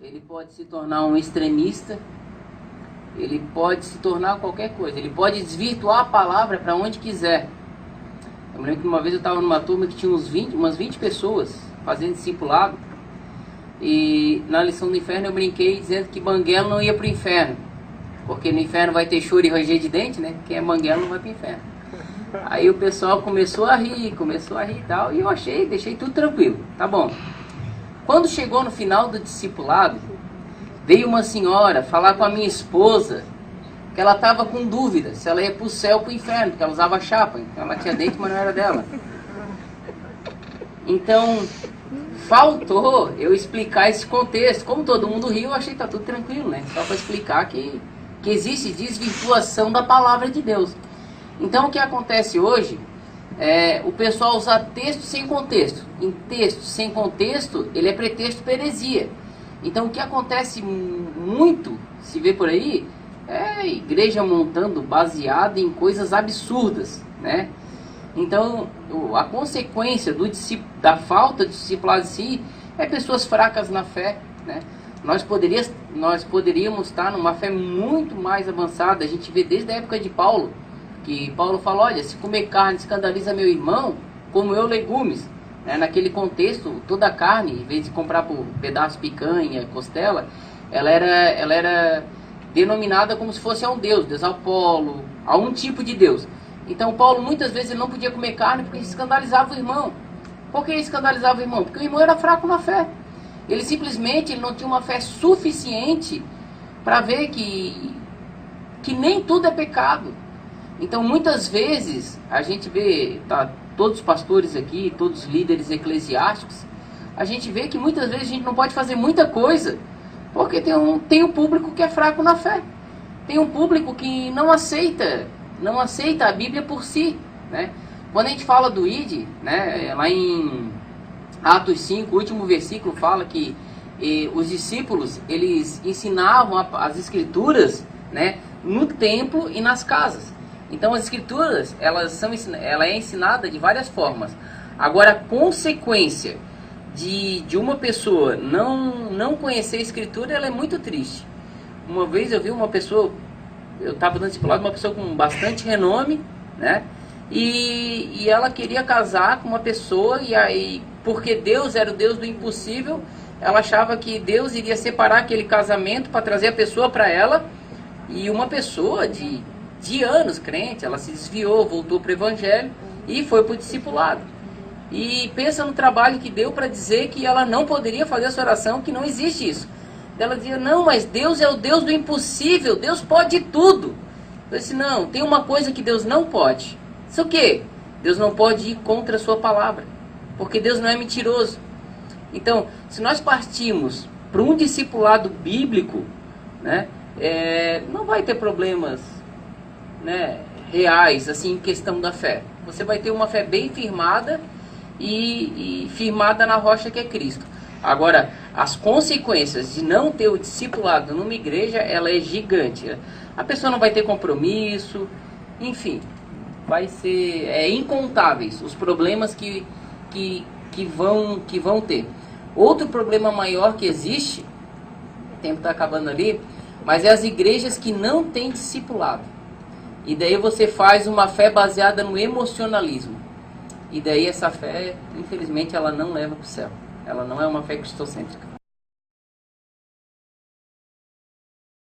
ele pode se tornar um extremista, ele pode se tornar qualquer coisa, ele pode desvirtuar a palavra para onde quiser. Eu me lembro que uma vez eu estava numa turma que tinha umas 20 pessoas fazendo discipulado, e na lição do inferno eu brinquei dizendo que banguelo não ia para o inferno, porque no inferno vai ter choro e ranger de dente, né? Quem é banguelo não vai para o inferno. Aí o pessoal começou a rir e tal, e eu deixei tudo tranquilo, tá bom. Quando chegou no final do discipulado, veio uma senhora falar com a minha esposa que ela estava com dúvida se ela ia para o céu ou para o inferno, porque ela usava chapa, então ela tinha dente, mas não era dela. Então, faltou eu explicar esse contexto. Como todo mundo riu, eu achei que tá tudo tranquilo, né? Só para explicar que existe desvirtuação da palavra de Deus. Então, o que acontece hoje é o pessoal usar texto sem contexto. Em texto sem contexto, ele é pretexto para heresia. Então, o que acontece muito, se vê por aí, é a igreja montando baseada em coisas absurdas, né? Então, a consequência da falta de discipulado em si é pessoas fracas na fé, né? Nós poderíamos estar numa fé muito mais avançada. A gente vê desde a época de Paulo, que Paulo fala, olha, se comer carne escandaliza meu irmão, como eu legumes. Né? Naquele contexto, toda a carne, em vez de comprar por pedaço, picanha, costela, ela era denominada como se fosse a um deus Apolo, a um tipo de deus. Então Paulo muitas vezes ele não podia comer carne porque escandalizava o irmão. Por que escandalizava o irmão? Porque o irmão era fraco na fé. Ele simplesmente não tinha uma fé suficiente para ver que nem tudo é pecado. Então muitas vezes a gente vê, tá, todos os pastores aqui, todos os líderes eclesiásticos, a gente vê que muitas vezes a gente não pode fazer muita coisa porque tem um público que é fraco na fé. Tem um público que não aceita a Bíblia por si, né? Quando a gente fala do ID, né, lá em Atos 5, o último versículo fala que os discípulos, eles ensinavam as escrituras, né, no templo e nas casas. Então as escrituras, ela é ensinada de várias formas. Agora, a consequência de uma pessoa não conhecer a escritura, ela é muito triste. Uma vez eu vi uma pessoa, eu estava dando discipulado, uma pessoa com bastante renome, né? E ela queria casar com uma pessoa, e aí, porque Deus era o Deus do impossível, ela achava que Deus iria separar aquele casamento para trazer a pessoa para ela. E uma pessoa de anos crente, ela se desviou, voltou para o evangelho e foi para o discipulado. E pensa no trabalho que deu para dizer que ela não poderia fazer essa oração, que não existe isso. Ela dizia, não, mas Deus é o Deus do impossível, Deus pode tudo. Eu disse, não, tem uma coisa que Deus não pode. Isso o quê? Deus não pode ir contra a sua palavra, porque Deus não é mentiroso. Então, se nós partimos para um discipulado bíblico, né, não vai ter problemas, né, reais, assim, em questão da fé. Você vai ter uma fé bem firmada e firmada na rocha que é Cristo. Agora, as consequências de não ter o discipulado numa igreja, ela é gigante. A pessoa não vai ter compromisso, enfim, vai ser incontáveis os problemas que vão ter. Outro problema maior que existe, o tempo está acabando ali, mas é as igrejas que não têm discipulado. E daí você faz uma fé baseada no emocionalismo. E daí essa fé, infelizmente, ela não leva para o céu. Ela não é uma fé cristocêntrica.